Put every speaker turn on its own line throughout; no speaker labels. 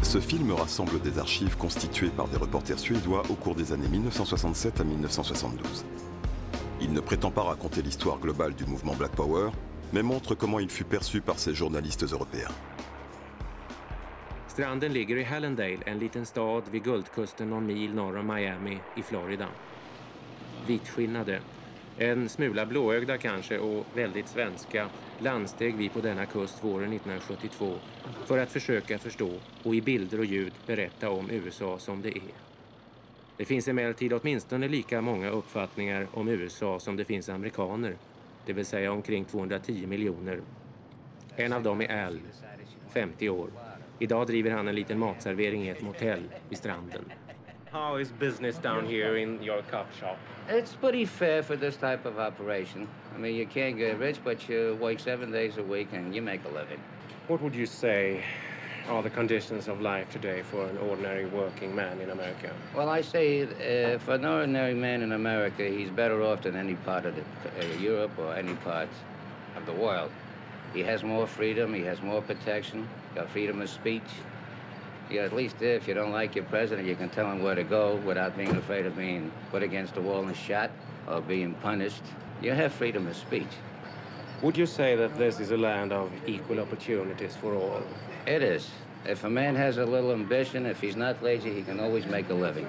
Ce film rassemble des archives constituées par des reporters suédois au cours des années 1967 à 1972. Il ne prétend pas raconter l'histoire globale du mouvement Black Power, mais montre comment il fut perçu par ces journalistes européens.
Stranden ligger i Hallandale, en liten stad vid Guldkusten någon mil norr om Miami i Florida. Vitskinnade, en smula blåögda kanske och väldigt svenska, landsteg vi på denna kust våren 1972 för att försöka förstå och i bilder och ljud berätta om USA som det är. Det finns emellertid åtminstone lika många uppfattningar om USA som det finns amerikaner, det vill säga omkring 210 miljoner. En av dem är Al, 50 år. Idag driver han en liten matservering i ett motell vid stranden. How is business down here in your cup shop?
It's pretty fair for this type of operation. I mean, you can't get rich, but you work 7 days a week and you make a living.
What would you say are the conditions of life today for an ordinary working man in America?
Well, I say for an ordinary man in America, he's better off than any part of Europe or any part of the world. He has more freedom, he has more protection, got freedom of speech. Yeah, at least if you don't like your president, you can tell him where to go without being afraid of being put against the wall and shot or being punished. You have freedom of speech.
Would you say that this is a land of equal opportunities for all?
It is. If a man has a little ambition, if he's not lazy, he can always make a living.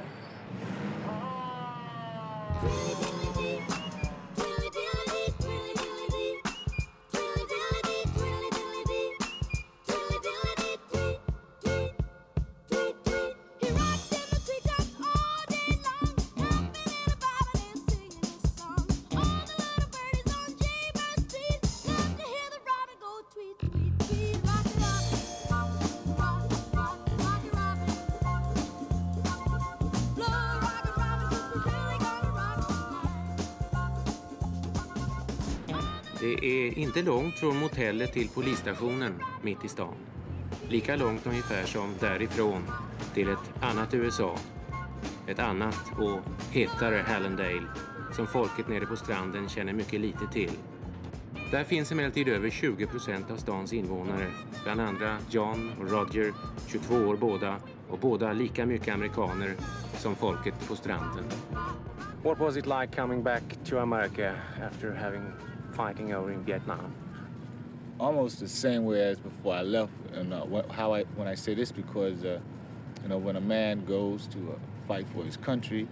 Det är inte långt från motellet till polisstationen mitt i stan. Lika långt ungefär som därifrån till ett annat USA. Ett annat och hetare Hallandale som folket nere på stranden känner mycket lite till. Där finns emellertid över 20% av stans invånare, bland andra John och Roger, 22 år båda och båda lika mycket amerikaner som folket på stranden. What was it like coming back to America after having fighting over in Vietnam?
Almost the same way as before I left, and when I say this because when a man goes to fight for his country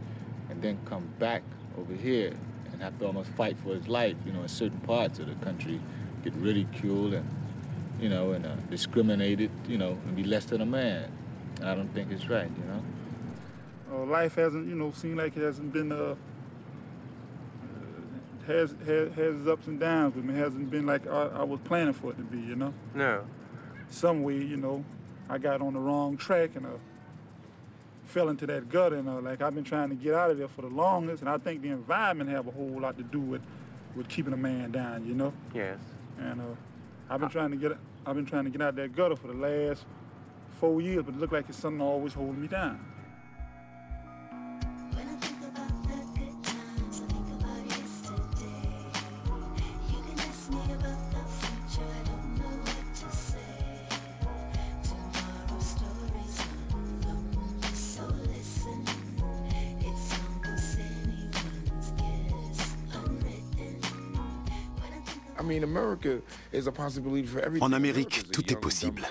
and then come back over here and have to almost fight for his life, in certain parts of the country, get ridiculed and discriminated, and be less than a man. I don't think it's right,
Life hasn't, seemed like it hasn't been has its ups and downs with me. It hasn't been like I was planning for it to be,
No.
Some way, I got on the wrong track and fell into that gutter, like I've been trying to get out of there for the longest, and I think the environment have a whole lot to do with keeping a man down,
Yes.
And I've been trying to get out of that gutter for the last 4 years, but it looked like it's something always holding me down.
En Amérique, tout est possible.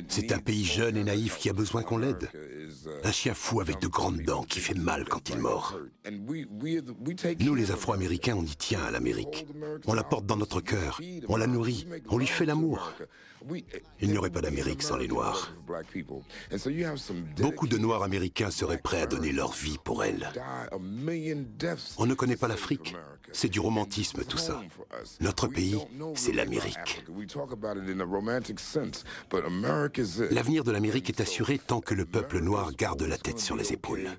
C'est un pays jeune et naïf qui a besoin qu'on l'aide. Un chien fou avec de grandes dents qui fait mal quand il mord. Nous, les Afro-Américains, on y tient à l'Amérique. On la porte dans notre cœur, on la nourrit, on lui fait l'amour. Il n'y aurait pas d'Amérique sans les Noirs. Beaucoup de Noirs américains seraient prêts à donner leur vie pour elle. On ne connaît pas l'Afrique. C'est du romantisme tout ça. Notre pays, c'est l'Amérique. L'avenir de l'Amérique est assuré tant que le peuple noir garde la tête sur les épaules.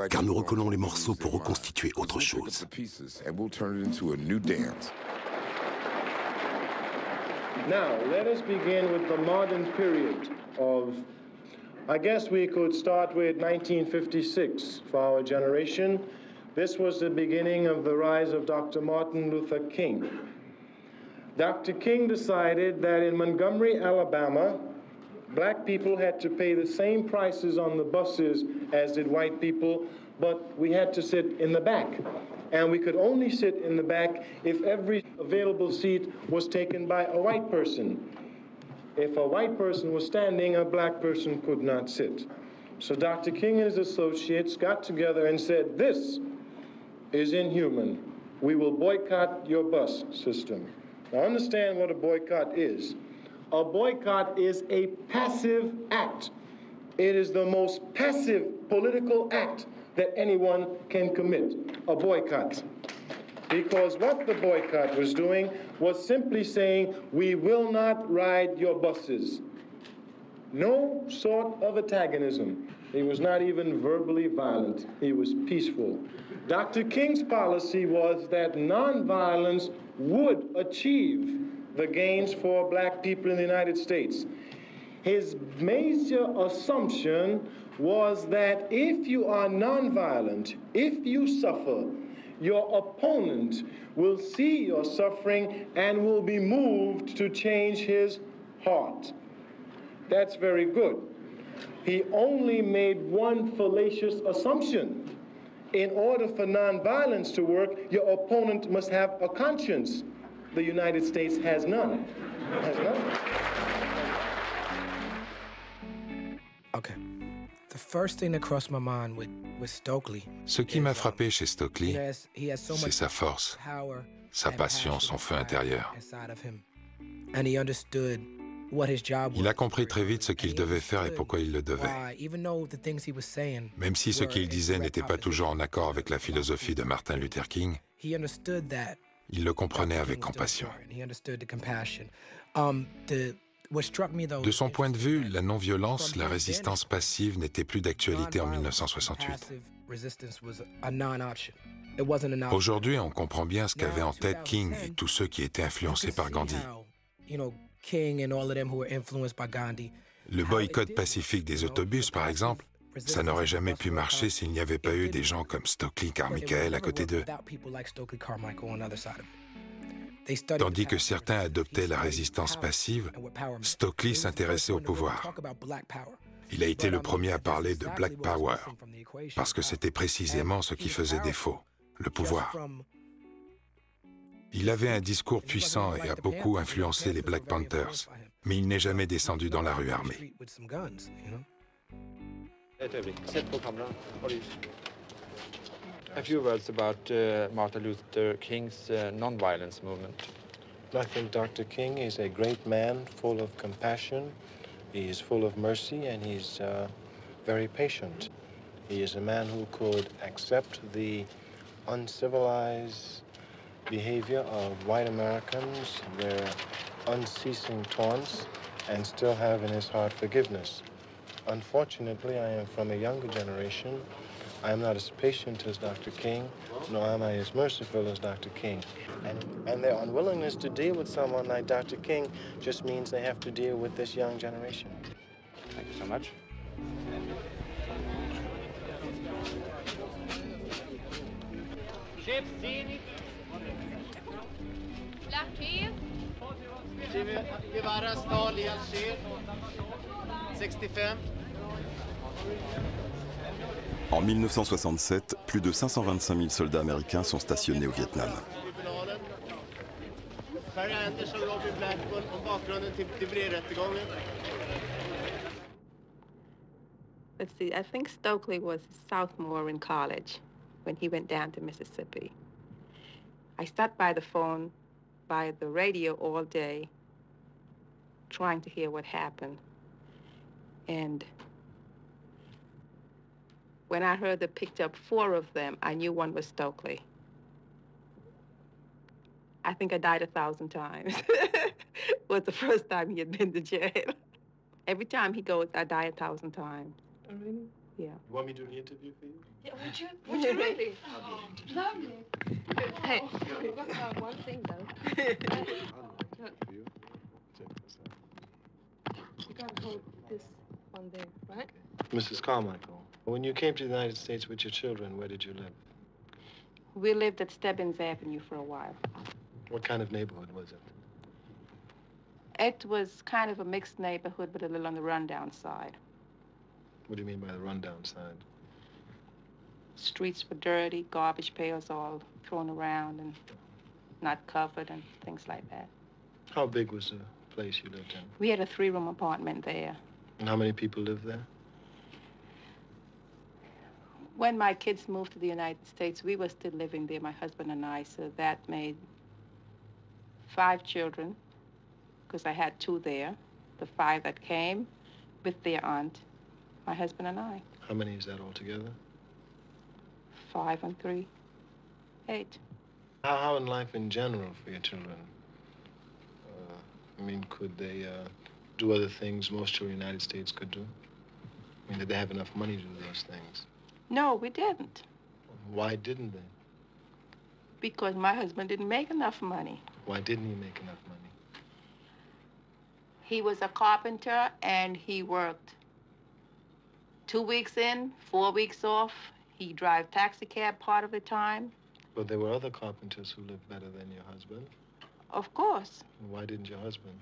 Car nous recollons les morceaux pour reconstituer autre chose.
Now, let us begin with the modern period of, I guess we could start with 1956 for our generation. This was the beginning of the rise of Dr. Martin Luther King. Dr. King decided that in Montgomery, Alabama, Black people had to pay the same prices on the buses as did white people, but we had to sit in the back. And we could only sit in the back if every available seat was taken by a white person. If a white person was standing, a black person could not sit. So Dr. King and his associates got together and said, "This is inhuman. We will boycott your bus system." Now understand what a boycott is. A boycott is a passive act. It is the most passive political act that anyone can commit, a boycott. Because what the boycott was doing was simply saying, we will not ride your buses. No sort of antagonism. He was not even verbally violent. He was peaceful. Dr. King's policy was that nonviolence would achieve the gains for black people in the United States. His major assumption was that if you are nonviolent, if you suffer, your opponent will see your suffering and will be moved to change his heart. That's very good. He only made one fallacious assumption. In order for nonviolence to work, your opponent must have a conscience. The United States has none. Has none.
Okay. The first thing that crossed my mind with Stokely.
Ce qui m'a frappé chez Stokely, c'est sa force, sa passion, son feu intérieur. Il a compris très vite ce qu'il devait faire et pourquoi il le devait. Même si ce qu'il disait n'était pas toujours en accord avec la philosophie de Martin Luther King, il le comprenait avec compassion. De son point de vue, la non-violence, la résistance passive n'était plus d'actualité en 1968. Aujourd'hui, on comprend bien ce qu'avaient en tête King et tous ceux qui étaient influencés par Gandhi. Le boycott pacifique des autobus, par exemple, ça n'aurait jamais pu marcher s'il n'y avait pas eu des gens comme Stokely Carmichael à côté d'eux. Tandis que certains adoptaient la résistance passive, Stokely s'intéressait au pouvoir. Il a été le premier à parler de Black Power, parce que c'était précisément ce qui faisait défaut, le pouvoir. Il avait un discours puissant et a beaucoup influencé les Black Panthers, mais il n'est jamais descendu dans la rue armée.
A few words about Martin Luther King's non-violence movement.
I think Dr. King is a great man, full of compassion. He is full of mercy, and he's very patient. He is a man who could accept the uncivilized behavior of white Americans, their unceasing taunts, and still have in his heart forgiveness. Unfortunately, I am from a younger generation. I am not as patient as Dr. King, nor am I as merciful as Dr. King. And their unwillingness to deal with someone like Dr. King just means they have to deal with this young generation.
Thank you so much.
En 1967, plus de 525 000 soldats américains sont stationnés au Vietnam.
Let's see, I think Stokely was a sophomore in college when he went down to Mississippi. I sat by the phone, by the radio all day, trying to hear what happened. And when I heard they picked up 4 of them, I knew one was Stokely. I think I died 1,000 times. It was the first time he had been to jail. Every time he goes, I die 1,000 times.
Oh, really?
Yeah.
You want me to do the interview for you?
Yeah, would you? Would you really? Oh, lovely. Hey, one thing though. You gotta hold this one there, right?
Mrs. Carmichael, when you came to the United States with your children, where did you live?
We lived at Stebbins Avenue for a while.
What kind of neighborhood was it?
It was kind of a mixed neighborhood, but a little on the rundown side.
What do you mean by the rundown side?
Streets were dirty, garbage pails all thrown around and not covered and things like that.
How big was the place you lived in?
We had a 3-room apartment there.
And how many people lived there?
When my kids moved to the United States, we were still living there, my husband and I, so that made 5 children, because I had 2 there, the 5 that came with their aunt, my husband and I.
How many is that altogether?
5 and 3, 8.
How in life in general for your children? I mean, could they do other things most children in the United States could do? I mean, did they have enough money to do those things?
No, we didn't.
Why didn't they?
Because my husband didn't make enough money.
Why didn't he make enough money?
He was a carpenter and he worked 2 weeks in, 4 weeks off. He drive taxi cab part of the time.
But there were other carpenters who lived better than your husband.
Of course.
Why didn't your husband?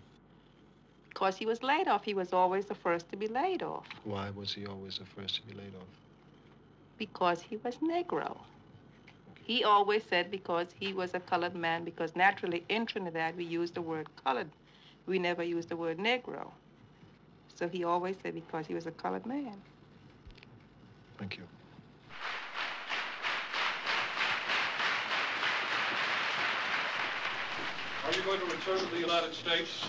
Because he was laid off. He was always the first to be laid off.
Why was he always the first to be laid off?
Because he was Negro. He always said because he was a colored man, because naturally in Trinidad we use the word colored. We never use the word Negro. So he always said because he was a colored man.
Thank you.
Are you going to return to the United States?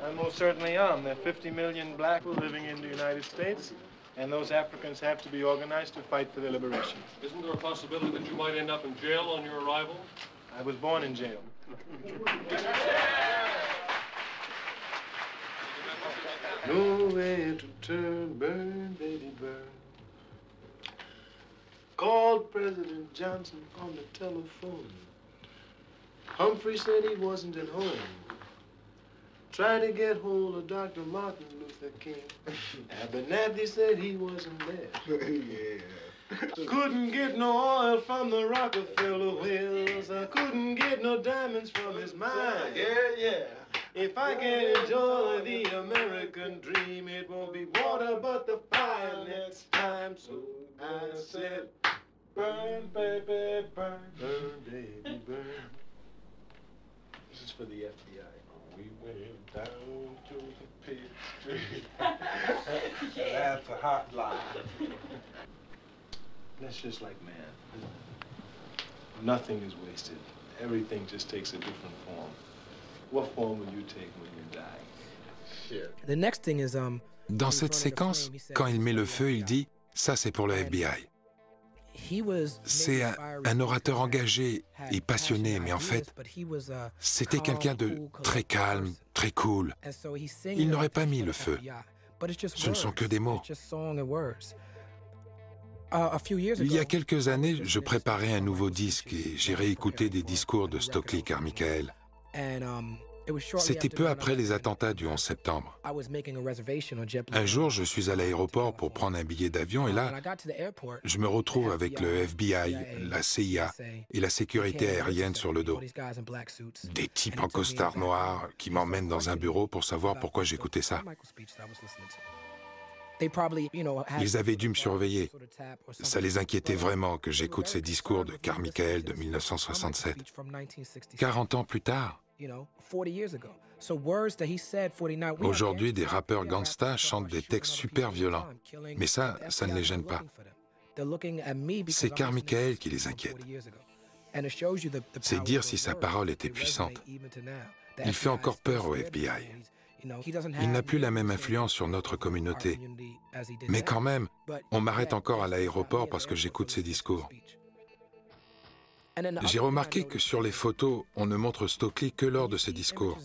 I most certainly am. There are 50 million black people living in the United States, and those Africans have to be organized to fight for their liberation.
Isn't there a possibility that you might end up in jail on your arrival?
I was born in jail. Nowhere to turn, burn, baby, burn. Called President Johnson on the telephone. Humphrey said he wasn't at home. Tried to get hold of Dr. Martin Luther King. Abernathy said he wasn't there. Yeah. Couldn't get no oil from the Rockefeller wells. I couldn't get no diamonds from his mine. Yeah. If I can enjoy the American dream, it won't be water but the fire next time. So I said, burn, baby, burn, burn, baby, burn. This is for the FBI. We went down to the pit. That's a hot line. That's just like man. Nothing is wasted. Everything just takes a different form. What form will you take when you die?
The next thing is,
Dans cette séquence, quand il met le feu, il dit « ça c'est pour le FBI ». C'est un orateur engagé et passionné, mais en fait, c'était quelqu'un de très calme, très cool. Il n'aurait pas mis le feu. Ce ne sont que des mots. Il y a quelques années, je préparais un nouveau disque et j'ai réécouté des discours de Stokely Carmichael. C'était peu après les attentats du 11 septembre. Un jour, je suis à l'aéroport pour prendre un billet d'avion et là, je me retrouve avec le FBI, la CIA et la sécurité aérienne sur le dos. Des types en costard noir qui m'emmènent dans un bureau pour savoir pourquoi j'écoutais ça. Ils avaient dû me surveiller. Ça les inquiétait vraiment que j'écoute ces discours de Carmichael de 1967. 40 ans plus tard, aujourd'hui, des rappeurs gangsta chantent des textes super violents. Mais ça ne les gêne pas. C'est Carmichael qui les inquiète. C'est dire si sa parole était puissante. Il fait encore peur au FBI. Il n'a plus la même influence sur notre communauté. Mais quand même, on m'arrête encore à l'aéroport parce que j'écoute ses discours. J'ai remarqué que sur les photos, on ne montre Stokely que lors de ses discours.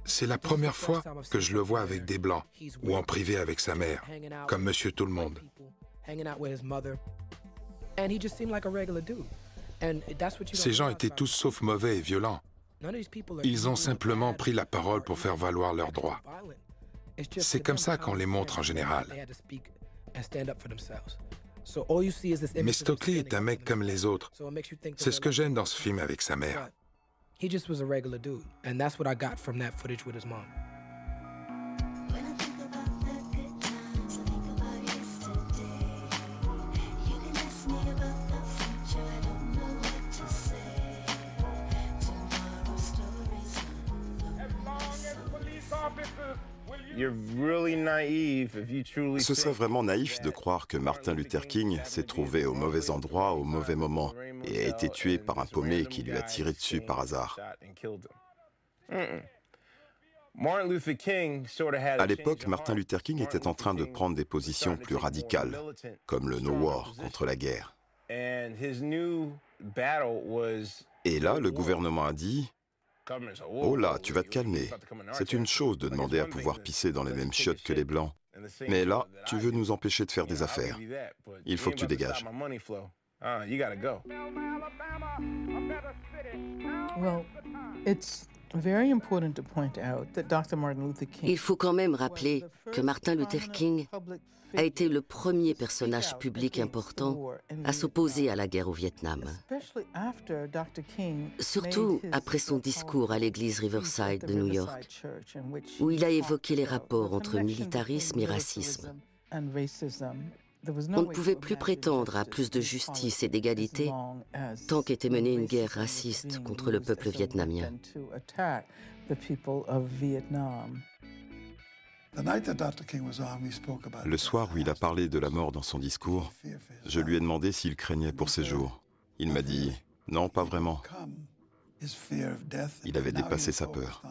C'est la première fois que je le vois avec des Blancs ou en privé avec sa mère, comme Monsieur Tout-le-Monde. Ces gens étaient tous sauf mauvais et violents. Ils ont simplement pris la parole pour faire valoir leurs droits. C'est comme ça qu'on les montre en général. Mais Stokely est un mec comme les autres. C'est ce que j'aime dans ce film avec sa mère.
He just was a regular dude, and that's what I got from that footage with his mom.
Ce serait vraiment naïf de croire que Martin Luther King s'est trouvé au mauvais endroit au mauvais moment et a été tué par un paumé qui lui a tiré dessus par hasard. À l'époque, Martin Luther King était en train de prendre des positions plus radicales, comme le no war contre la guerre. Et là, le gouvernement a dit: oh là, tu vas te calmer. C'est une chose de demander à pouvoir pisser dans les mêmes chiottes que les Blancs. Mais là, tu veux nous empêcher de faire des affaires. Il faut que tu dégages.
Il faut quand même rappeler que Martin Luther King a été le premier personnage public important à s'opposer à la guerre au Vietnam. Surtout après son discours à l'église Riverside de New York, où il a évoqué les rapports entre militarisme et racisme. On ne pouvait plus prétendre à plus de justice et d'égalité tant qu'était menée une guerre raciste contre le peuple vietnamien.
Le soir où il a parlé de la mort dans son discours, je lui ai demandé s'il craignait pour ses jours. Il m'a dit « Non, pas vraiment ». Il avait dépassé sa peur.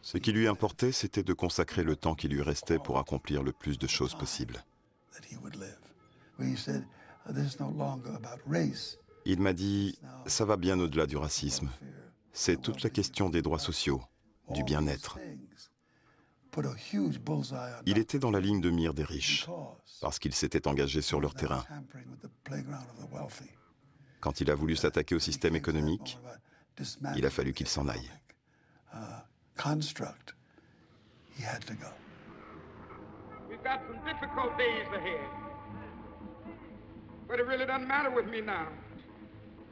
Ce qui lui importait, c'était de consacrer le temps qui lui restait pour accomplir le plus de choses possible. Il m'a dit « Ça va bien au-delà du racisme. C'est toute la question des droits sociaux, du bien-être. » Il était dans la ligne de mire des riches, parce qu'il s'était engagé sur leur terrain. Quand il a voulu s'attaquer au système économique, il a fallu qu'il s'en aille.
We've got some difficult days ahead, but it really doesn't matter with me now.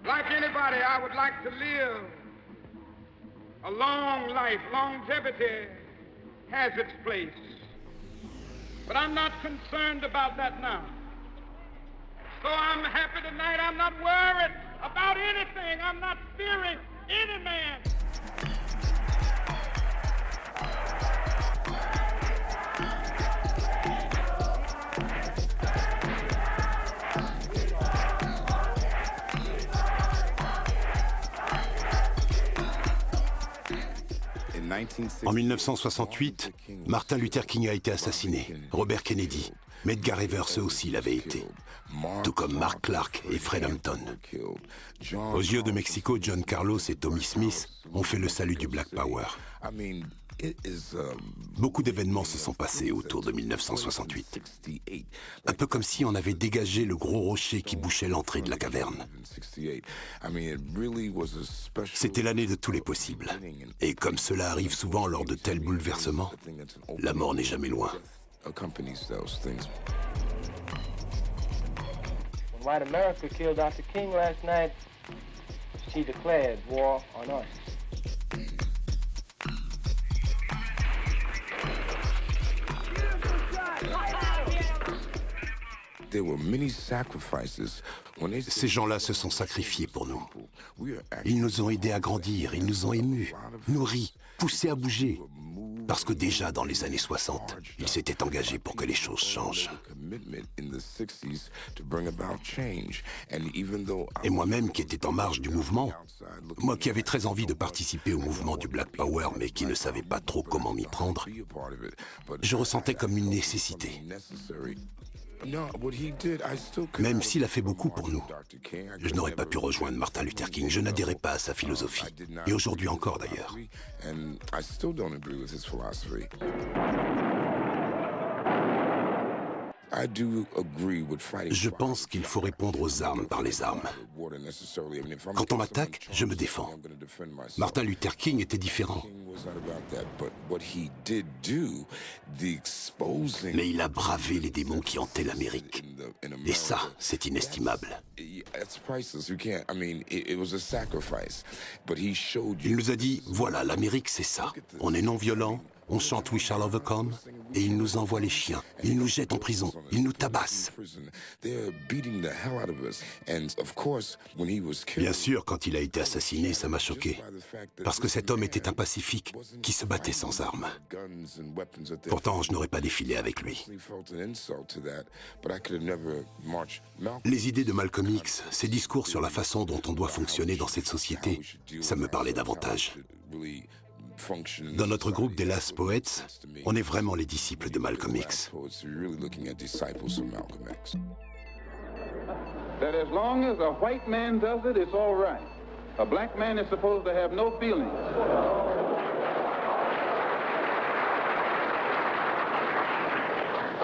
Like anybody, I would like to live a long life. Longevity has its place, but I'm not concerned about that now. So I'm happy tonight. I'm not worried about anything. I'm not fearing any man.
En 1968, Martin Luther King a été assassiné, Robert Kennedy, Medgar Evers aussi l'avait été, tout comme Mark Clark et Fred Hampton. Aux yeux de Mexico, John Carlos et Tommy Smith ont fait le salut du Black Power. Beaucoup d'événements se sont passés autour de 1968. Un peu comme si on avait dégagé le gros rocher qui bouchait l'entrée de la caverne. C'était l'année de tous les possibles. Et comme cela arrive souvent lors de tels bouleversements, la mort n'est jamais loin.
When white America killed Dr. King last night, she declared war on us.
Ces gens-là se sont sacrifiés pour nous. Ils nous ont aidés à grandir, ils nous ont émus, nourris, poussés à bouger. Parce que déjà dans les années 60, ils s'étaient engagés pour que les choses changent. Et moi-même qui étais en marge du mouvement, moi qui avais très envie de participer au mouvement du Black Power mais qui ne savais pas trop comment m'y prendre, je ressentais comme une nécessité. Même s'il a fait beaucoup pour nous, je n'aurais pas pu rejoindre Martin Luther King, je n'adhérais pas à sa philosophie. Et aujourd'hui encore d'ailleurs. Je pense qu'il faut répondre aux armes par les armes. Quand on m'attaque, je me défends. Martin Luther King était différent. Mais il a bravé les démons qui hantaient l'Amérique. Et ça, c'est inestimable. Il nous a dit, voilà, l'Amérique, c'est ça. On est non-violent, on chante We Shall Overcome, et il nous envoie les chiens. Il nous jette en prison, il nous tabasse. Bien sûr, quand il a été assassiné, ça m'a choqué. Parce que cet homme était un pacifique qui se battait sans armes. Pourtant, je n'aurais pas défilé avec lui. Les idées de Malcolm X, ses discours sur la façon dont on doit fonctionner dans cette société, ça me parlait davantage. Dans notre groupe des Last Poets, on est vraiment les disciples de Malcolm X.
That as long as a white man does it, it's all right. A black man is supposed to have no feelings.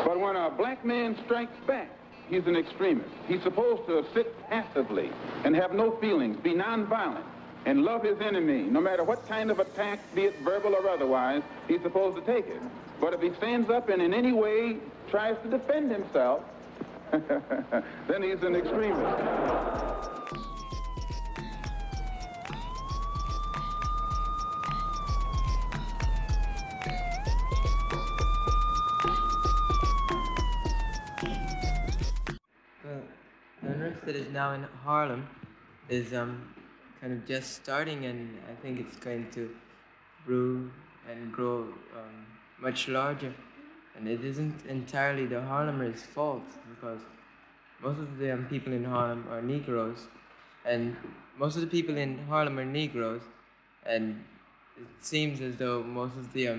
But when a black man strikes back, he's an extremist. He's supposed to sit passively and have no feelings, be nonviolent, and love his enemy. No matter what kind of attack, be it verbal or otherwise, he's supposed to take it. But if he stands up and in any way tries to defend himself, then he's an extremist.
The unrest that is now in Harlem is kind of just starting, and I think it's going to brew and grow much larger. And it isn't entirely the Harlemers' fault, because most of the people in Harlem are Negroes, and most of the people in Harlem are Negroes, and it seems as though most of the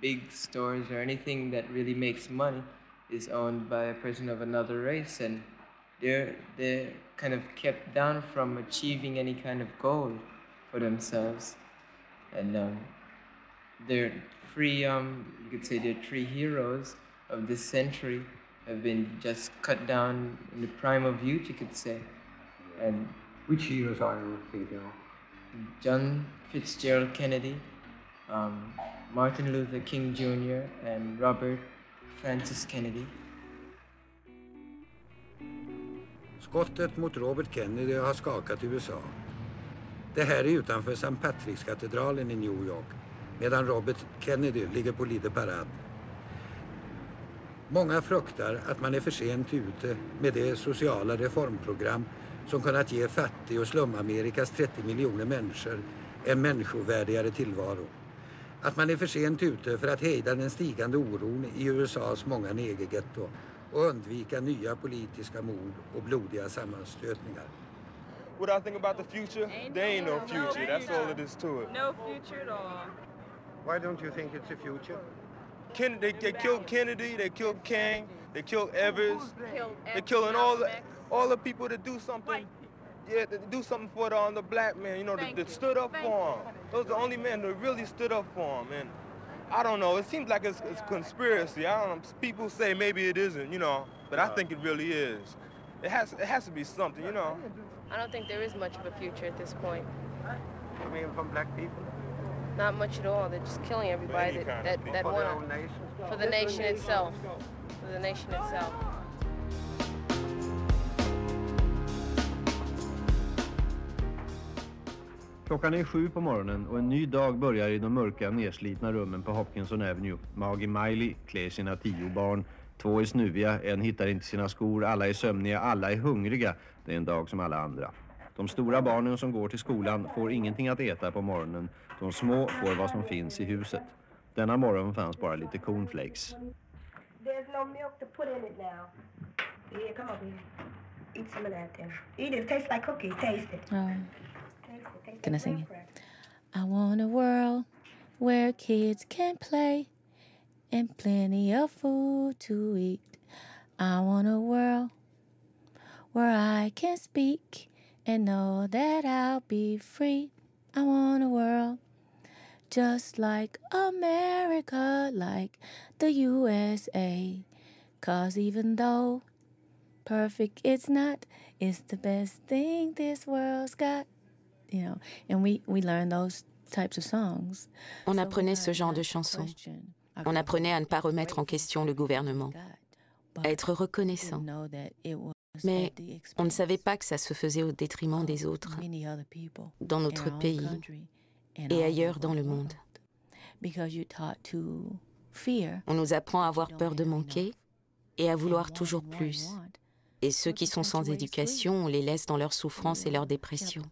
big stores or anything that really makes money is owned by a person of another race, and they're kind of kept down from achieving any kind of goal for themselves. And they're three, you could say they're three heroes of this century have been just cut down in the prime of youth, you could say. And
which heroes are you thinking of?
John Fitzgerald Kennedy, Martin Luther King Jr., and Robert Francis Kennedy.
Skottet mot Robert Kennedy har skakat USA. Det här är utanför St. Patrickskatedralen i New York, medan Robert Kennedy ligger på Lider Parade. Många fruktar att man är för sent ute med det sociala reformprogram som kunnat ge fattig- och slumamerikas 30 miljoner människor en människovärdigare tillvaro. Att man är för sent ute för att hejda den stigande oron i USAs många negergetto och undvika nya politiska mord och blodiga sammanstötningar.
What I think about the future? There ain't no future. That's all it is to it.
No future at all.
Why don't you think it's a future?
They killed Kennedy, they killed King, they killed Evers. They're killing all the people that do something. Yeah, to do something for the black man, you know, that stood up for him. Those are the only men that really stood up for him. And I don't know, it seems like it's conspiracy. I don't know, people say maybe it isn't, you know, but I think it really is. It has to be something, you know.
I don't think there is much of a future at this point.
You mean from black people?
Not much at all. They're just killing everybody that want for the nation itself. For the nation itself.
Klockan är 7 på morgonen och en ny dag börjar i de mörka nedslitna rummen på Hopkinson Avenue. Maggie Miley klär sina 10 barn. 2 är snuviga, en hittar inte sina skor, alla är sömniga, alla är hungriga. Det är en dag som alla andra. De stora barnen som går till skolan får ingenting att äta på morgonen. De små får vad som finns i huset. Denna morgon fanns bara lite cornflakes.
There's no milk to put in it now. Yeah, come on, baby. Eat some of that then. Eat it. It tastes like cookies. Taste it.
Can I sing it? I want a world where kids can play and plenty of food to eat. I want a world where I can speak and know that I'll be free. I want a world just like America, like the USA. 'Cause even though perfect it's not, it's the best thing this world's got. You know, and we learn those types of songs.
On apprenait ce genre de chansons. On apprenait à ne pas remettre en question le gouvernement, à être reconnaissant. Mais on ne savait pas que ça se faisait au détriment des autres, dans notre pays et ailleurs dans le monde. On nous apprend à avoir peur de manquer et à vouloir toujours plus. Et ceux qui sont sans éducation, on les laisse dans leur souffrance et leur dépression.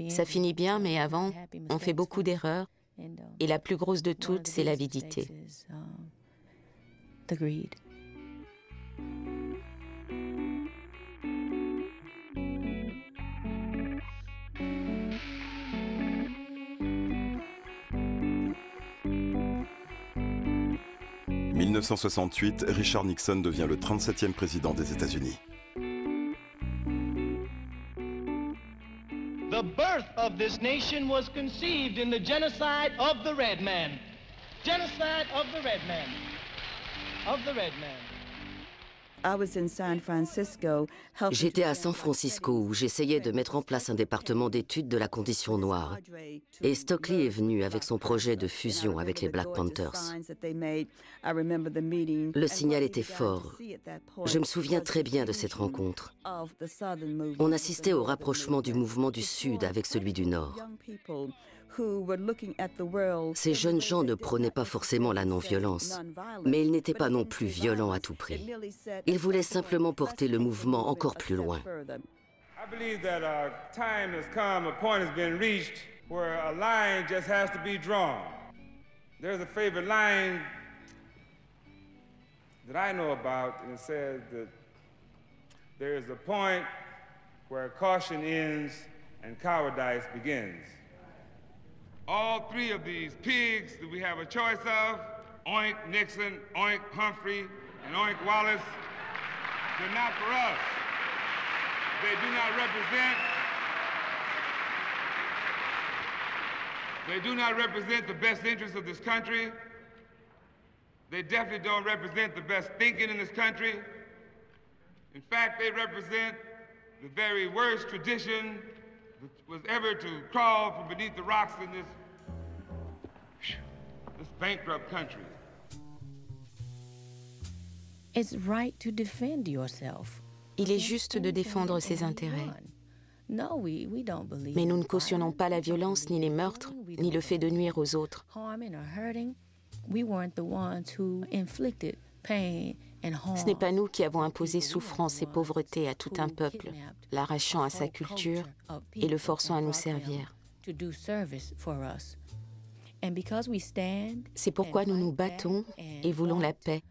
Ça finit bien, mais avant, on fait beaucoup d'erreurs. Et la plus grosse de toutes, c'est l'avidité.
The greed.
En 1968, Richard Nixon devient le 37e président des États-Unis.
The birth of this nation was conceived in the genocide of the red man. Genocide of the red man. Of the red man.
J'étais à San Francisco où j'essayais de mettre en place un département d'études de la condition noire. Et Stokely est venu avec son projet de fusion avec les Black Panthers. Le signal était fort. Je me souviens très bien de cette rencontre. On assistait au rapprochement du mouvement du Sud avec celui du Nord. Ces jeunes gens ne prônaient pas forcément la non-violence, mais ils n'étaient pas non plus violents à tout prix. Ils voulaient simplement porter le mouvement encore plus loin.
I believe that a time has come, a point has been reached where a line just has to be drawn. There's a favorite line that I know about, and it says that there is a point where caution ends and cowardice begins. All three of these pigs that we have a choice of, Oink Nixon, Oink Humphrey, and Oink Wallace, they're not for us. They do not represent the best interests of this country. They definitely don't represent the best thinking in this country. In fact, they represent the very worst tradition that was ever to crawl from beneath the rocks in this bankrupt country.
It's right to defend yourself.
Il est juste de défendre ses intérêts. Mais nous ne cautionnons pas la violence, ni les meurtres, ni le fait de nuire aux autres. Ce n'est pas nous qui avons imposé souffrance et pauvreté à tout un peuple, l'arrachant à sa culture et le forçant à nous servir. C'est pourquoi nous nous battons et voulons la paix.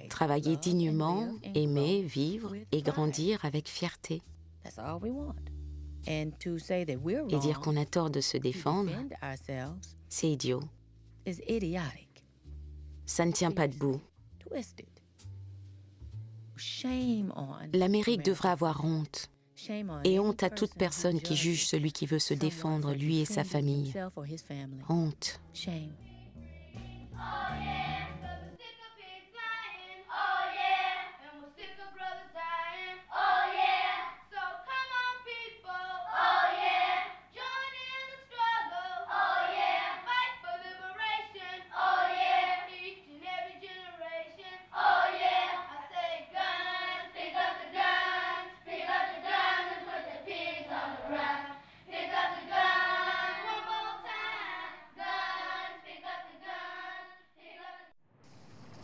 Travailler dignement, aimer, vivre et grandir avec fierté. Et dire qu'on a tort de se défendre, c'est idiot. Ça ne tient pas debout. L'Amérique devrait avoir honte. Et honte à toute personne qui juge celui qui veut se défendre, lui et sa famille. Honte.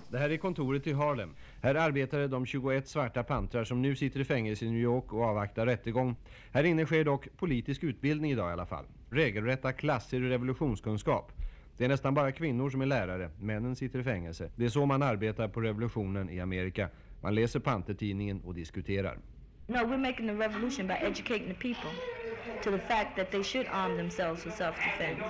Det här är kontoret i Harlem. Här arbetade de 21 svarta pantrar som nu sitter i fängelse i New York och avvaktar rättegång. Här inne sker dock politisk utbildning idag i alla fall. Regelrätta klasser i revolutionskunskap. Det är nästan bara kvinnor som är lärare. Männen sitter i fängelse. Det är så man arbetar på revolutionen i Amerika. Man läser pantertidningen och diskuterar.
No, we're making the revolution by educating the people to the fact that they should arm themselves for self-defense.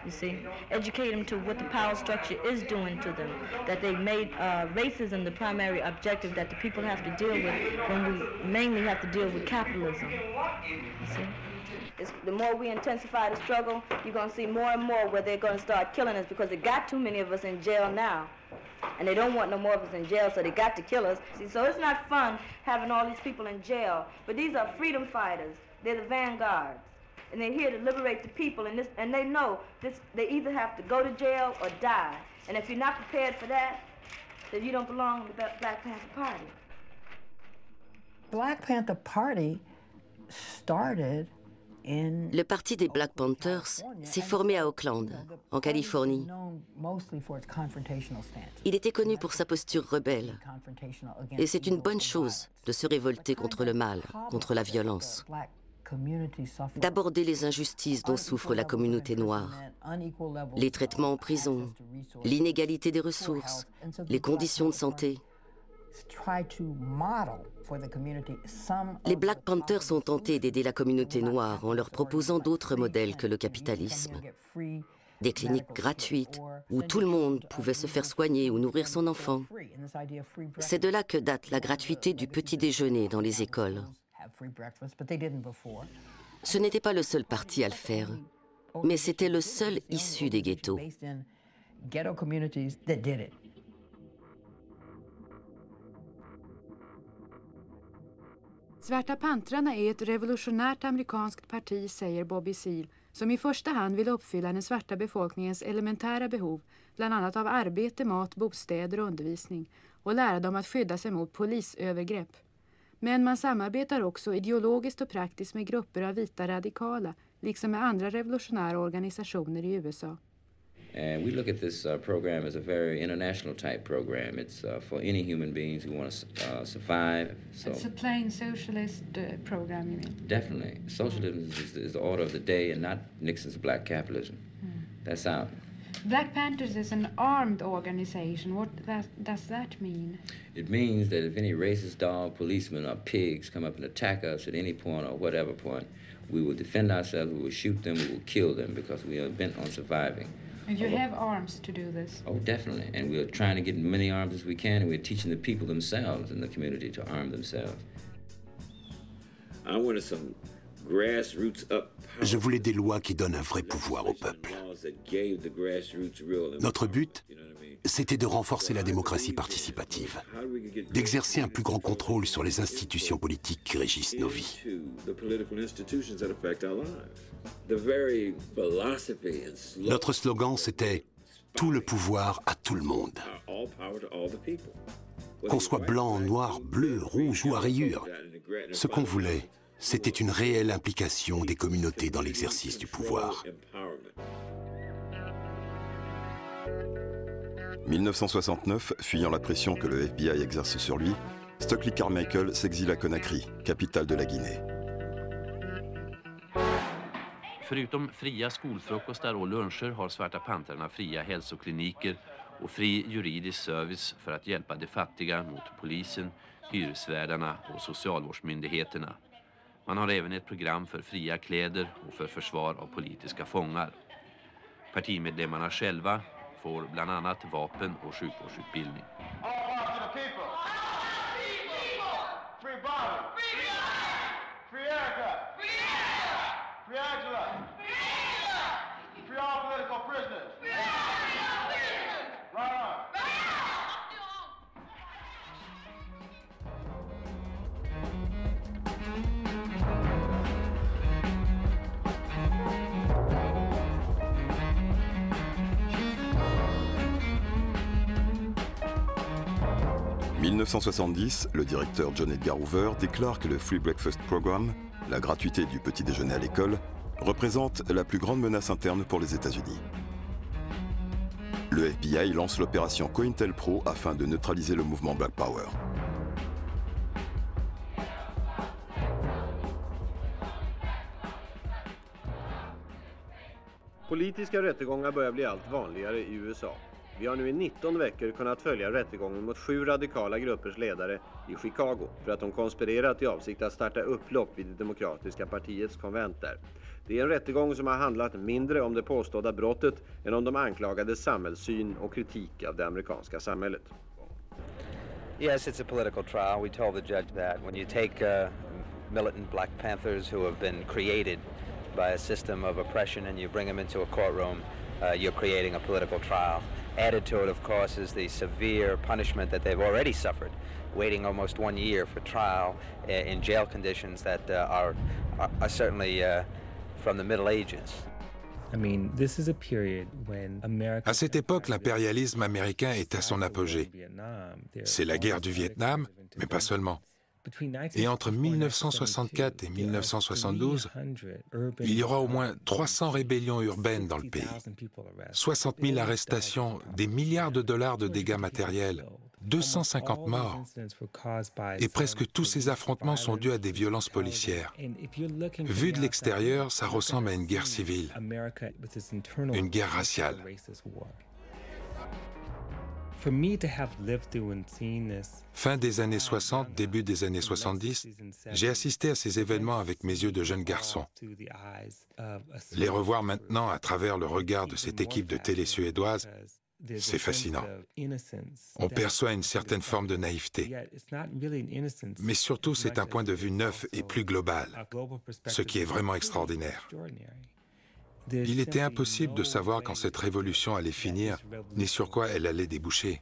You see, educate them to what the power structure is doing to them, that they made racism the primary objective that the people have to deal with when we mainly have to deal with capitalism. You see? The more we intensify the struggle, you're going to see more and more where they're going to start killing us because they got too many of us in jail now. And they don't want no more of us in jail, so they got to kill us. See, so it's not fun having all these people in jail. But these are freedom fighters. They're the vanguards. And they're here to liberate the people. And they know they either have to go to jail or die. And if you're not prepared for that, then you don't belong to the Black Panther Party.
Black Panther Party started
Le parti des Black Panthers s'est formé à Oakland, en Californie. Il était connu pour sa posture rebelle. Et c'est une bonne chose de se révolter contre le mal, contre la violence. D'aborder les injustices dont souffre la communauté noire, les traitements en prison, l'inégalité des ressources, les conditions de santé. Les Black Panthers ont tenté d'aider la communauté noire en leur proposant d'autres modèles que le capitalisme. Des cliniques gratuites où tout le monde pouvait se faire soigner ou nourrir son enfant. C'est de là que date la gratuité du petit déjeuner dans les écoles. Ce n'était pas le seul parti à le faire, mais c'était le seul issu des ghettos.
Svarta pantrarna är ett revolutionärt amerikanskt parti, säger Bobby Seale, som i första hand vill uppfylla den svarta befolkningens elementära behov, bland annat av arbete, mat, bostäder och undervisning, och lära dem att skydda sig mot polisövergrepp. Men man samarbetar också ideologiskt och praktiskt med grupper av vita radikala, liksom med andra revolutionära organisationer i USA.
And we look at this program as a very international type program. It's for any human beings who want to survive. So
it's a plain socialist program, you mean?
Definitely. Socialism is the order of the day and not Nixon's black capitalism. That's out.
Black Panthers is an armed organization. What does that mean?
It means that if any racist dog, policemen, or pigs come up and attack us at any point or whatever point, we will defend ourselves, we will shoot them, we will kill them because we are bent on surviving.
And you have arms to do this?
Oh, definitely. And we're trying to get as many arms as we can, and we're teaching the people themselves in the community to arm themselves.
I wanted some grassroots up.
Je voulais des lois qui donnent un vrai pouvoir au peuple. Notre but, c'était de renforcer la démocratie participative, d'exercer un plus grand contrôle sur les institutions politiques qui régissent nos vies. Notre slogan, c'était « Tout le pouvoir à tout le monde ». Qu'on soit blanc, noir, bleu, rouge ou à rayures, ce qu'on voulait, c'était une réelle implication des communautés dans l'exercice du pouvoir.
1969, fuyant la pression que le FBI exerce sur lui, Stokely Carmichael s'exile à Conakry, capitale de la Guinée.
Förutom fria skolfrukostar och luncher har Svarta Pantrarna fria hälsokliniker och fri juridisk service för att hjälpa de fattiga mot polisen, hyresvärdarna och socialvårdsmyndigheterna. Man har även ett program för fria kläder och för försvar av politiska fångar. Partimedlemmarna själva får bland annat vapen och sjukvårdsutbildning.
En 1970, le directeur John Edgar Hoover déclare que le Free Breakfast Program, la gratuité du petit déjeuner à l'école, représente la plus grande menace interne pour les États-Unis. Le FBI lance l'opération COINTELPRO afin de neutraliser le mouvement Black Power.
Politiska rättegångar börjar bli allt vanligare i USA. Vi har nu i 19 veckor kunnat följa rättegången mot 7 radikala gruppers ledare i Chicago för att de konspirerat i avsikt att starta upplopp vid det demokratiska partiets konvent där. Det är en rättegång som har handlat mindre om det påstådda brottet än om de anklagades samhällssyn och kritik av det amerikanska samhället.
Yes, it's a political trial. We told the judge that when you take militant Black Panthers who have been created by a system of oppression and you bring them into a courtroom, you're creating a political trial. Added to it, of course, is the severe punishment that they've already suffered, waiting almost 1 year for trial in jail conditions that are certainly from the Middle Ages.
À cette époque, l'impérialisme américain est à son apogée. C'est la guerre du Vietnam, mais pas seulement. Et entre 1964 et 1972, il y aura au moins 300 rébellions urbaines dans le pays, 60 000 arrestations, des milliards de dollars de dégâts matériels, 250 morts. Et presque tous ces affrontements sont dus à des violences policières. Vu de l'extérieur, ça ressemble à une guerre civile, une guerre raciale. Fin des années 60, début des années 70, j'ai assisté à ces événements avec mes yeux de jeune garçon. Les revoir maintenant à travers le regard de cette équipe de télé suédoise, c'est fascinant. On perçoit une certaine forme de naïveté. Mais surtout, c'est un point de vue neuf et plus global, ce qui est vraiment extraordinaire. Il était impossible de savoir quand cette révolution allait finir, ni sur quoi elle allait déboucher.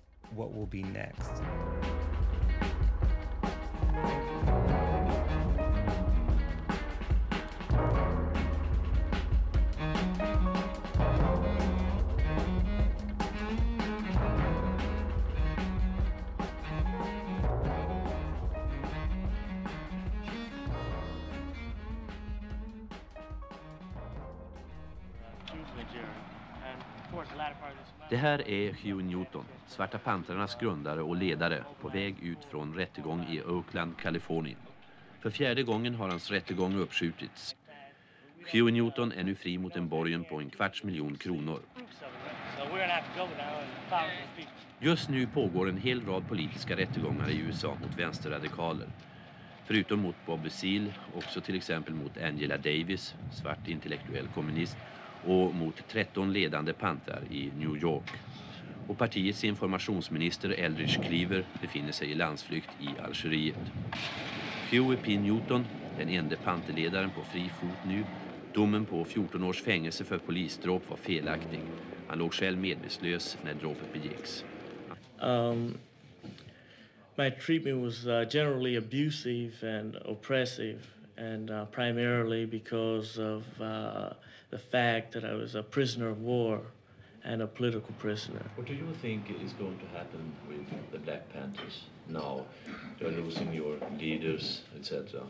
Det här är Hugh Newton, Svarta Pantrarnas grundare och ledare, på väg ut från rättegång i Oakland, Kalifornien. För 4:e gången har hans rättegång uppskjutits. Hugh Newton är nu fri mot en borgen på 250 000 kronor. Just nu pågår en hel rad politiska rättegångar i USA mot vänsterradikaler. Förutom mot Bobby Seale, också till exempel mot Angela Davis, svart intellektuell kommunist, och mot 13 ledande pantrar i New York. Och partiets informationsminister Eldridge Cleaver befinner sig i landsflykt i Algeriet. Huey P. Newton, den enda panterledaren på fri fot nu, domen på 14 års fängelse för polisdråp var felaktig. Han låg själv medvetslös när dråpet begicks.
My treatment was generally abusive and oppressive, and primarily because of the fact that I was a prisoner of war and a political prisoner.
What do you think is going to happen with the Black Panthers now? They're losing your leaders, etc.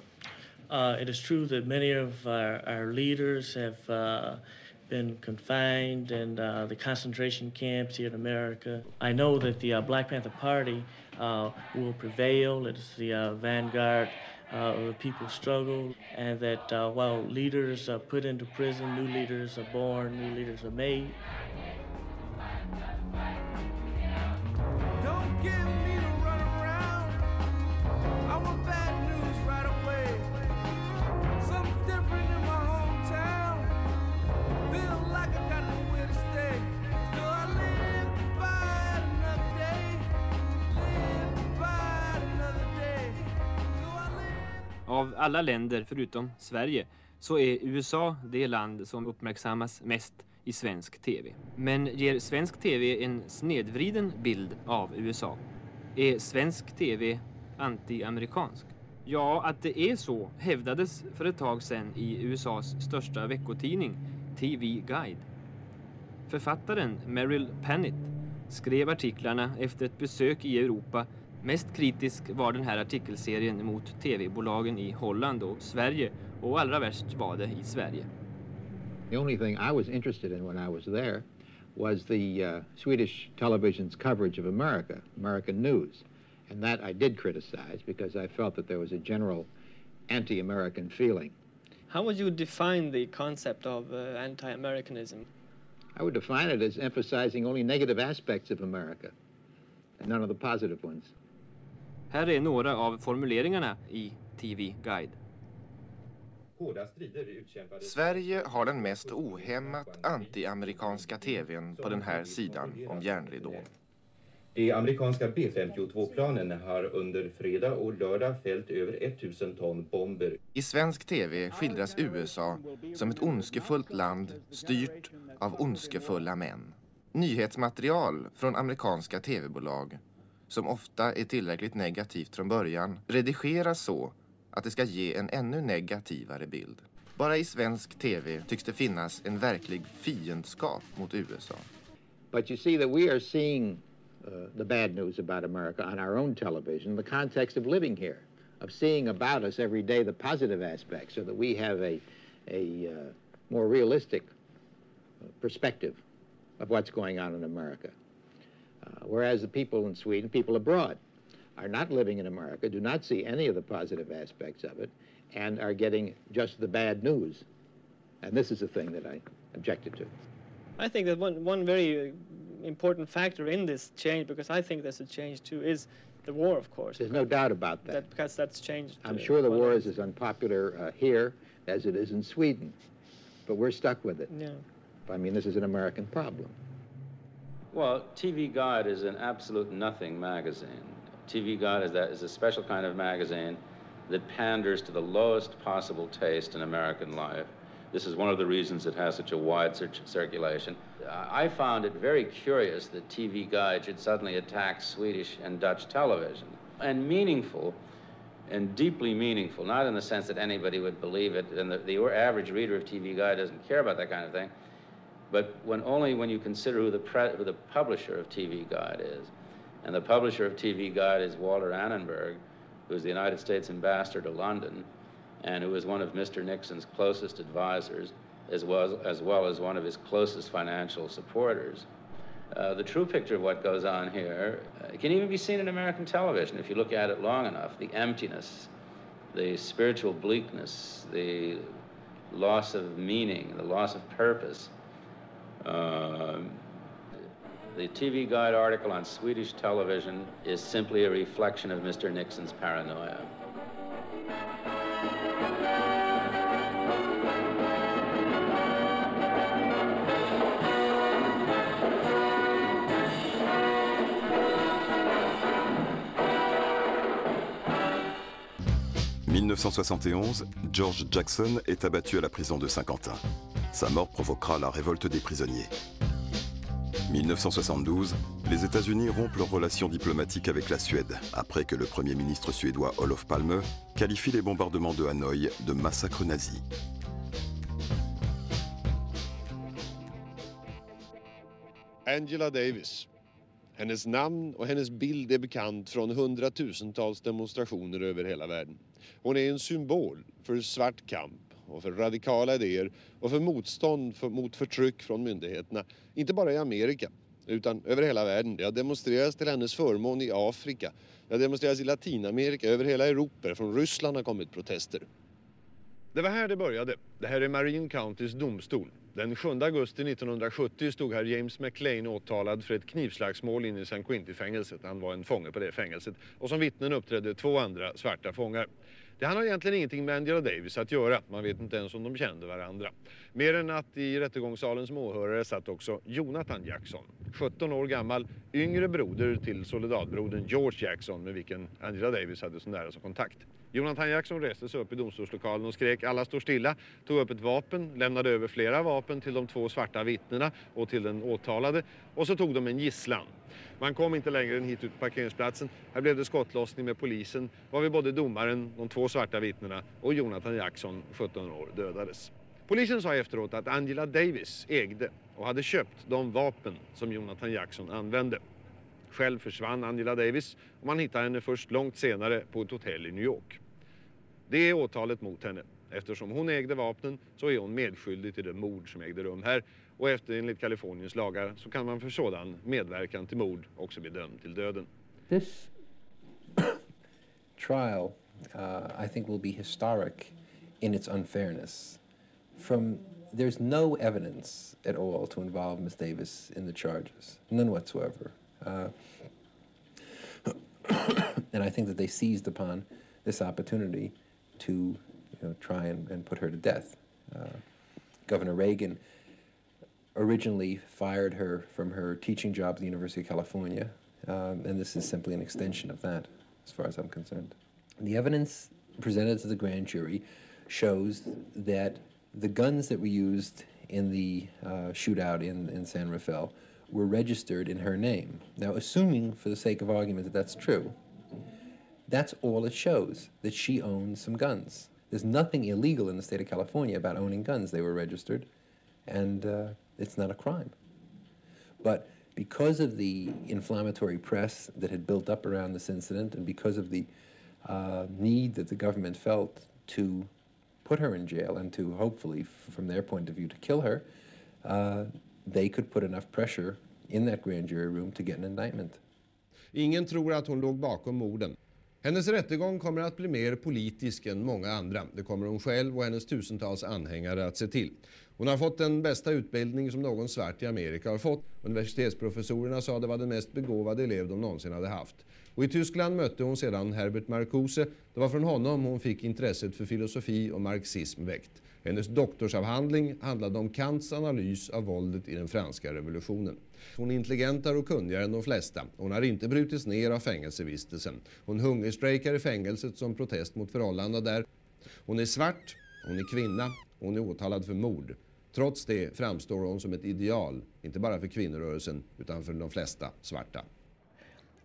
It is true that many of our leaders have been confined in the concentration camps here in America. I know that the Black Panther Party will prevail. It is the vanguard of the people's struggle, and that while leaders are put into prison, new leaders are born, new leaders are made.
Don't give me the run around. I want bad news right away. Something different in my hometown. Feel like I got nowhere to stay. So I live to fight another day. Live to fight another day.
Av alla länder förutom Sverige så är USA det land som uppmärksammas mest i svensk tv. Men ger svensk tv en snedvriden bild av USA? Är svensk tv anti-amerikansk? Ja, att det är så hävdades för ett tag sedan i USAs största veckotidning, TV Guide. Författaren Meryl Panitt skrev artiklarna efter ett besök i Europa. Mest kritisk var den här artikelserien mot tv-bolagen i Holland och Sverige, och allra värst var det i Sverige.
The only thing I was interested in when I was there was the Swedish television's coverage of American news. And that I did criticize because I felt that there was a general anti-American feeling.
How would you define the concept of anti-Americanism?
I would define it as emphasizing only negative aspects of America and none of the positive ones.
Här är några av formuleringarna i TV Guide.
Sverige har den mest ohämmat anti-amerikanska tvn på den här sidan om järnridån.
De amerikanska B-52-planen har under fredag och lördag fällt över 1000 ton bomber.
I svensk tv skildras USA som ett ondskefullt land styrt av ondskefulla män. Nyhetsmaterial från amerikanska tv-bolag, som ofta är tillräckligt negativt från början, redigeras så att det ska ge en ännu negativare bild. Bara i svensk tv tycks det finnas en verklig fiendskap mot USA.
But you see that we are seeing the bad news about America on our own television, the context of living here, of seeing about us every day the positive aspects, so that we have a more realistic perspective of what's going on in America. Whereas the people in Sweden, people abroad, are not living in America, do not see any of the positive aspects of it, and are getting just the bad news. And this is the thing that I objected to.
I think that one very important factor in this change, because I think there's a change too, is the war, of course.
There's no doubt about that.
Because that's changed.
I'm sure the war is as unpopular here as it is in Sweden, but we're stuck with it.
Yeah.
I mean, this is an American problem.
Well, TV Guide is an absolute nothing magazine. TV Guide is a special kind of magazine that panders to the lowest possible taste in American life. This is one of the reasons it has such a wide circulation. I found it very curious that TV Guide should suddenly attack Swedish and Dutch television. And meaningful, and deeply meaningful, not in the sense that anybody would believe it, and the average reader of TV Guide doesn't care about that kind of thing, but only when you consider who the publisher of TV Guide is. And the publisher of TV Guide is Walter Annenberg, who is the United States ambassador to London, and who is one of Mr. Nixon's closest advisors, as well as one of his closest financial supporters. The true picture of what goes on here can even be seen in American television if you look at it long enough. The emptiness, the spiritual bleakness, the loss of meaning, the loss of purpose. The TV Guide article on Swedish television is simply a reflection of Mr. Nixon's paranoia.
En 1971, George Jackson est abattu à la prison de Saint-Quentin. Sa mort provoquera la révolte des prisonniers. 1972, les États-Unis rompent leurs relations diplomatiques avec la Suède, après que le Premier ministre suédois Olof Palme qualifie les bombardements de Hanoï de massacre nazi.
Angela Davis. Hennes namn och hennes bild är bekant från hundratusentals demonstrationer över hela världen. Hon är en symbol för svart kamp och för radikala idéer och för motstånd mot förtryck från myndigheterna. Inte bara i Amerika, utan över hela världen. Det har demonstrerats till hennes förmån i Afrika. Det har demonstrerats i Latinamerika, över hela Europa. Från Ryssland har kommit protester. Det var här det började. Det här är Marine Countys domstol. Den 7 augusti 1970 stod här James McLean åtalad för ett knivslagsmål inne i San Quentin-fängelset. Han var en fånge på det fängelset. Och som vittnen uppträdde 2 andra svarta fångar. Det har egentligen ingenting med Angela Davis att göra. Man vet inte ens om de kände varandra. Mer än att i rättegångssalen som åhörare satt också Jonathan Jackson. 17 år gammal, yngre broder till soldatbrodern George Jackson, med vilken Angela Davis hade så nära som kontakt. Jonathan Jackson reste sig upp i domstolslokalen och skrek alla står stilla, tog upp ett vapen, lämnade över flera vapen till de 2 svarta vittnena och till den åtalade, och så tog de en gisslan. Man kom inte längre än hit ut på parkeringsplatsen. Här blev det skottlossning med polisen, varvid både domaren, de 2 svarta vittnena och Jonathan Jackson, 17 år, dödades. Polisen sa efteråt att Angela Davis ägde och hade köpt de vapen som Jonathan Jackson använde. Själv försvann Angela Davis och man hittade henne först långt senare på ett hotell i New York. Det är åtalet mot henne. Eftersom hon ägde vapnen så är hon medskyldig till det mord som ägde rum här. Och efter enligt Kaliforniens lagar så kan man för sådan medverkan till mord också bli dömd till döden.
This trial, I think, will be historic in its unfairness. There's no evidence at all to involve Ms. Davis in the charges, none whatsoever. And I think that they seized upon this opportunity to try and put her to death. Governor Reagan originally fired her from her teaching job at the University of California and this is simply an extension of that, as far as I'm concerned. The evidence presented to the grand jury shows that the guns that were used in the shootout in San Rafael were registered in her name. Now, assuming, for the sake of argument, that that's true, that's all it shows, that she owns some guns. There's nothing illegal in the state of California about owning guns. They were registered, and it's not a crime. But because of the inflammatory press that had built up around this incident, and because of the need that the government felt to put her in jail and to hopefully, from their point of view, to kill her, they could put enough pressure in that grand jury room to get an indictment.
Ingen tror att hon låg bakom morden. Hennes rättegång kommer att bli mer politisk än många andra. Det kommer hon själv och hennes tusentals anhängare att se till. Hon har fått den bästa utbildning som någon svart i Amerika har fått. Universitetsprofessorerna sa det var den mest begåvade elev de någonsin hade haft. Och i Tyskland mötte hon sedan Herbert Marcuse. Det var från honom hon fick intresset för filosofi och marxism väckt. Hennes doktorsavhandling handlade om Kants analys av våldet i den franska revolutionen. Hon är intelligentare och kunnigare än de flesta. Hon har inte brutits ner av fängelsevistelsen. Hon hungerstrejkar i fängelset som protest mot förhållandena där. Hon är svart, hon är kvinna, hon är åtalad för mord. Trots det framstår hon som ett ideal, inte bara för kvinnorörelsen utan för de flesta svarta.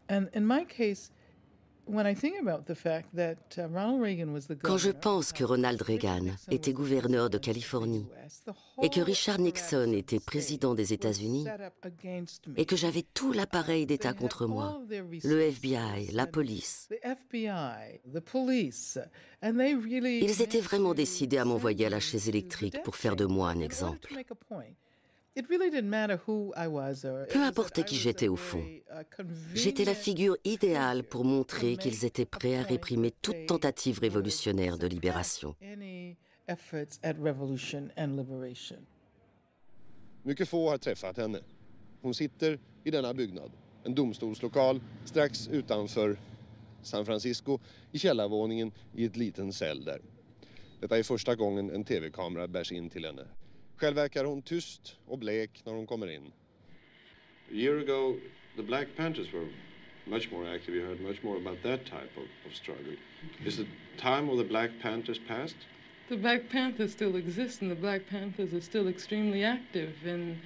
And in my case, when I think about the fact that Ronald Reagan was the
Quand je pense que Ronald Reagan était gouverneur de Californie et que Richard Nixon était président des États-Unis et que j'avais tout l'appareil d'État contre moi, le FBI, la police, ils étaient vraiment décidés à m'envoyer à la chaise électrique pour faire de moi un exemple. Peu importe qui j'étais au fond, j'étais la figure idéale pour montrer qu'ils étaient prêts à réprimer toute tentative révolutionnaire de libération.
Mycket få har träffat henne. Hon sitter i denna byggnad, en domstolslokal strax utanför San Francisco, i källarvåningen i ett liten cell där. Detta är första gången en tv-kamera bärs in till henne. Själv verkar hon tyst och blek när hon kommer in. A year ago, the Black Panthers were much more active. You heard much more about that type of struggle. Is the time of the Black Panthers past?
The Black Panthers still exist, and the Black Panthers are still extremely active in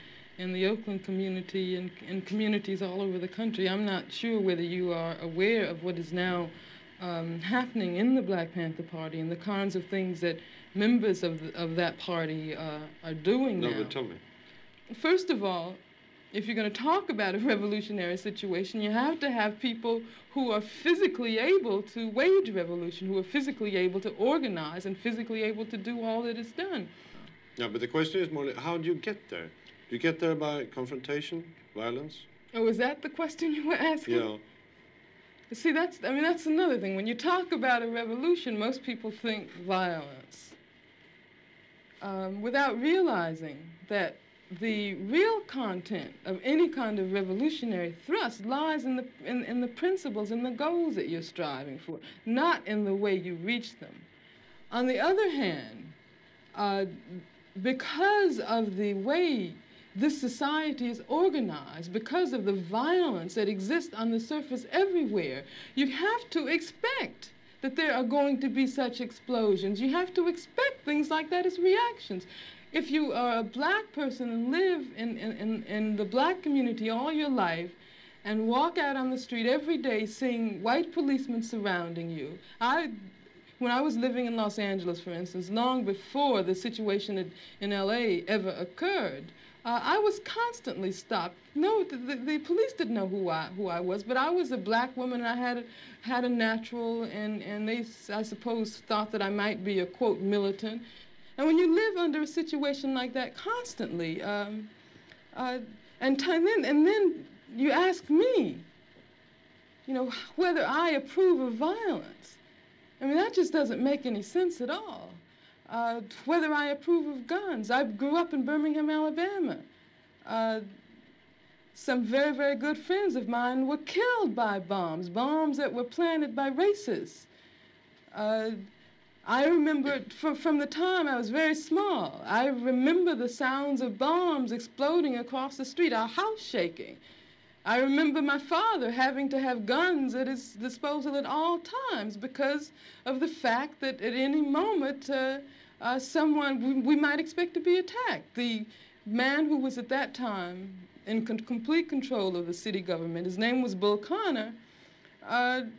the Oakland community and communities all over the country. I'm not sure whether you are aware of what is now happening in the Black Panther Party and the kinds of things that members of that party are doing now.
No, but tell me.
First of all, if you're going to talk about a revolutionary situation, you have to have people who are physically able to wage revolution, who are physically able to organize and physically able to do all that is done.
Yeah, but the question is more, how do you get there? Do you get there by confrontation, violence?
Oh, is that the question you were asking?
Yeah.
See, that's another thing. When you talk about a revolution, most people think violence, without realizing that the real content of any kind of revolutionary thrust lies in the principles and the goals that you're striving for, not in the way you reach them. On the other hand, because of the way this society is organized, because of the violence that exists on the surface everywhere, you have to expect that there are going to be such explosions. You have to expect things like that as reactions. If you are a black person and live in the black community all your life and walk out on the street every day seeing white policemen surrounding you, when I was living in Los Angeles, for instance, long before the situation in LA ever occurred, I was constantly stopped. No, the police didn't know who I was, but I was a black woman and I had a natural, and they, I suppose, thought that I might be a, quote, militant. And when you live under a situation like that constantly, and then you ask me, you know, whether I approve of violence. I mean, that just doesn't make any sense at all. Whether I approve of guns. I grew up in Birmingham, Alabama. Some very, very good friends of mine were killed by bombs that were planted by racists. I remember from the time I was very small, I remember the sounds of bombs exploding across the street, our house shaking. I remember my father having to have guns at his disposal at all times because of the fact that at any moment we might expect to be attacked. The man who was at that time in complete control of the city government, his name was Bull Connor,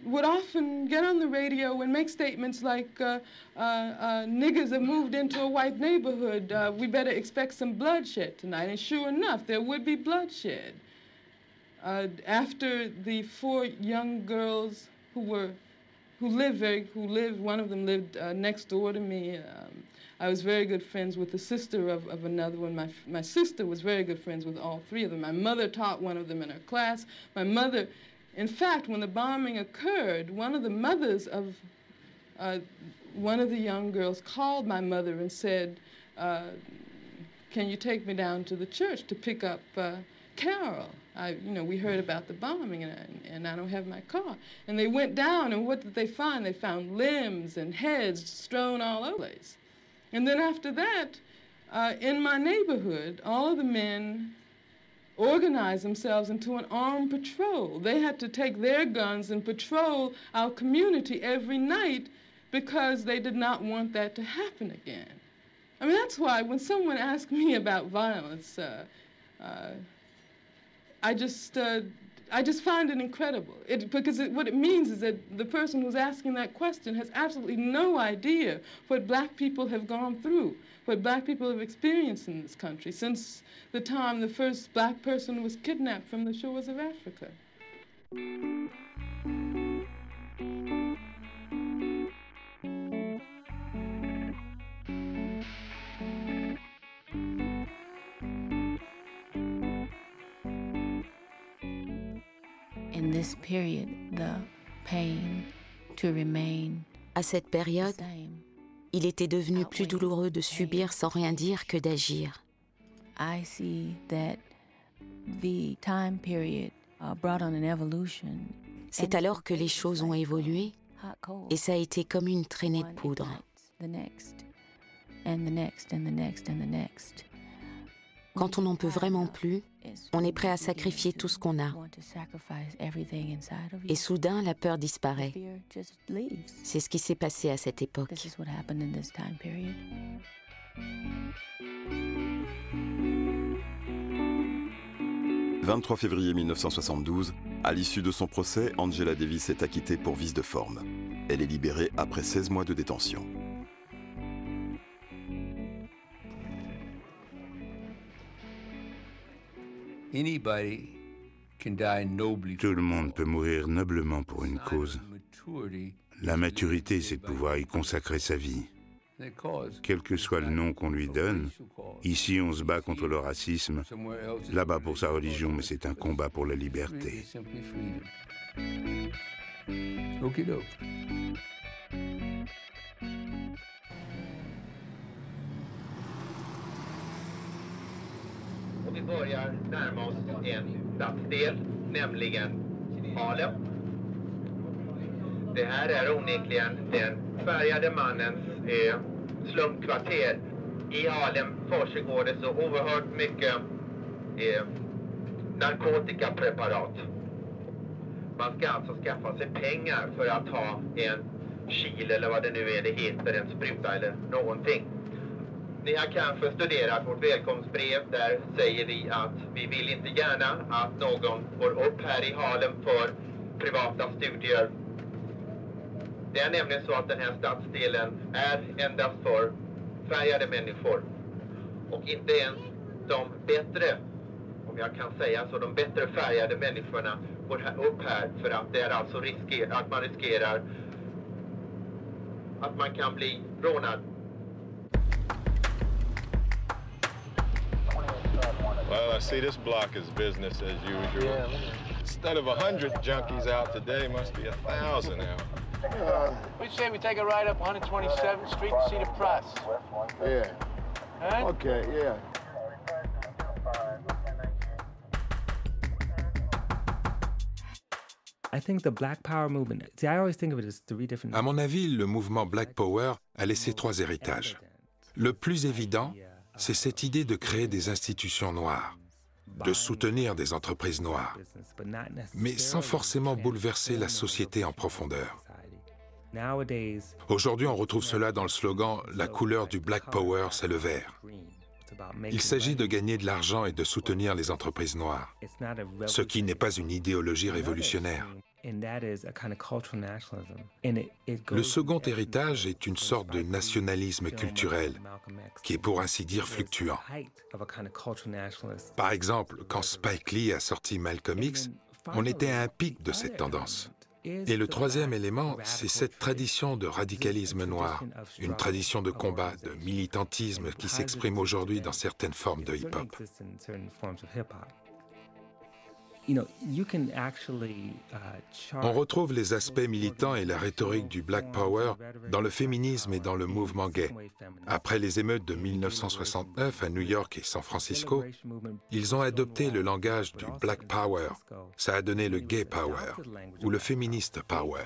would often get on the radio and make statements like, niggers have moved into a white neighborhood, we better expect some bloodshed tonight. And sure enough, there would be bloodshed. After the 4 young girls who lived, one of them lived next door to me. I was very good friends with the sister of another one. My sister was very good friends with all 3 of them. My mother taught one of them in her class. My mother, in fact, when the bombing occurred, one of the mothers of one of the young girls called my mother and said, can you take me down to the church to pick up Carol? We heard about the bombing and I don't have my car. And they went down, and what did they find? They found limbs and heads strewn all over the place. And then after that, in my neighborhood, all of the men organized themselves into an armed patrol. They had to take their guns and patrol our community every night because they did not want that to happen again. I mean, that's why when someone asks me about violence, I just find it incredible. What it means is that the person who's asking that question has absolutely no idea what black people have gone through, what black people have experienced in this country since the time the first black person was kidnapped from the shores of Africa.
À cette période, il était devenu plus douloureux de subir sans rien dire que d'agir. C'est alors que les choses ont évolué et ça a été comme une traînée de poudre. Quand on n'en peut vraiment plus, on est prêt à sacrifier tout ce qu'on a. Et soudain, la peur disparaît. C'est ce qui s'est passé à cette époque.
Le 23 février 1972, à l'issue de son procès, Angela Davis est acquittée pour vice de forme. Elle est libérée après 16 mois de détention.
Tout le monde peut mourir noblement pour une cause. La maturité, c'est de pouvoir y consacrer sa vie. Quel que soit le nom qu'on lui donne, ici on se bat contre le racisme, là-bas pour sa religion, mais c'est un combat pour la liberté.
Och vi börjar närma oss en stadsdel, nämligen Harlem. Det här är onekligen den färgade mannens slumkvarter. I Harlem försiggår det så oerhört mycket narkotikapreparat. Man ska alltså skaffa sig pengar för att ha en kil eller vad det nu är det heter, en spruta eller någonting. Ni har kanske studerat vårt välkomstbrev. Där säger vi att vi vill inte gärna att någon går upp här i Harlem för privata studier. Det är nämligen så att den här stadsdelen är endast för färgade människor. Och inte ens de bättre, om jag kan säga så, de bättre färgade människorna går upp här för att det är alltså att man riskerar att man kan bli rånad.
Well, I see this block is business as usual. Yeah. Instead of 100 junkies out today, must be 1,000 now.
We'd say we take a ride up 127th Street and see the press.
Yeah.
Huh?
Okay, yeah.
À mon avis, le mouvement Black Power a laissé 3 héritages. Le plus évident, c'est cette idée de créer des institutions noires, de soutenir des entreprises noires, mais sans forcément bouleverser la société en profondeur. Aujourd'hui, on retrouve cela dans le slogan « La couleur du Black Power, c'est le vert ». Il s'agit de gagner de l'argent et de soutenir les entreprises noires, ce qui n'est pas une idéologie révolutionnaire. Le second héritage est une sorte de nationalisme culturel qui est pour ainsi dire fluctuant. Par exemple, quand Spike Lee a sorti Malcolm X, on était à un pic de cette tendance. Et le troisième élément, c'est cette tradition de radicalisme noir, une tradition de combat, de militantisme qui s'exprime aujourd'hui dans certaines formes de hip-hop. On retrouve les aspects militants et la rhétorique du Black Power dans le féminisme et dans le mouvement gay. Après les émeutes de 1969 à New York et San Francisco, ils ont adopté le langage du Black Power. Ça a donné le Gay Power ou le Feminist Power.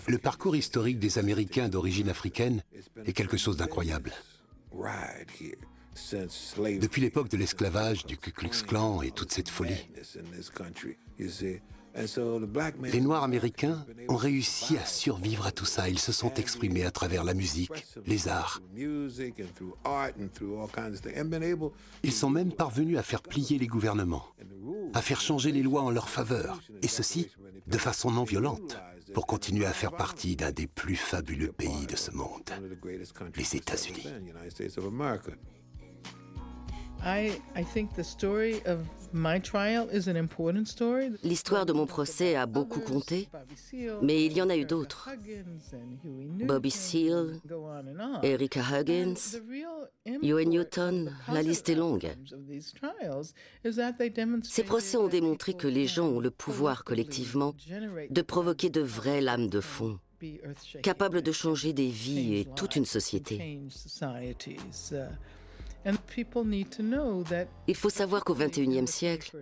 Le parcours historique des Américains d'origine africaine est quelque chose d'incroyable. Depuis l'époque de l'esclavage, du Ku Klux Klan et toute cette folie, les Noirs américains ont réussi à survivre à tout ça. Ils se sont exprimés à travers la musique, les arts. Ils sont même parvenus à faire plier les gouvernements, à faire changer les lois en leur faveur, et ceci de façon non violente, pour continuer à faire partie d'un des plus fabuleux pays de ce monde, les États-Unis.
L'histoire de mon procès a beaucoup compté, mais il y en a eu d'autres. Bobby Seale, Erika Huggins, Huey Newton, la liste est longue. Ces procès ont démontré que les gens ont le pouvoir collectivement de provoquer de vraies lames de fond, capables de changer des vies et toute une société. Il faut savoir qu'au XXIe siècle,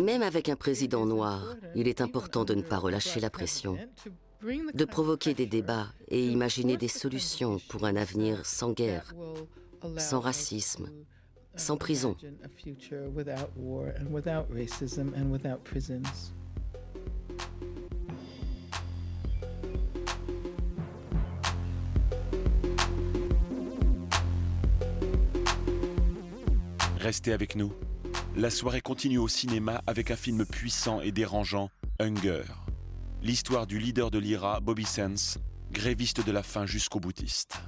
même avec un président noir, il est important de ne pas relâcher la pression, de provoquer des débats et imaginer des solutions pour un avenir sans guerre, sans racisme, sans prison.
Restez avec nous. La soirée continue au cinéma avec un film puissant et dérangeant, Hunger. L'histoire du leader de l'IRA, Bobby Sands, gréviste de la faim jusqu'au boutiste.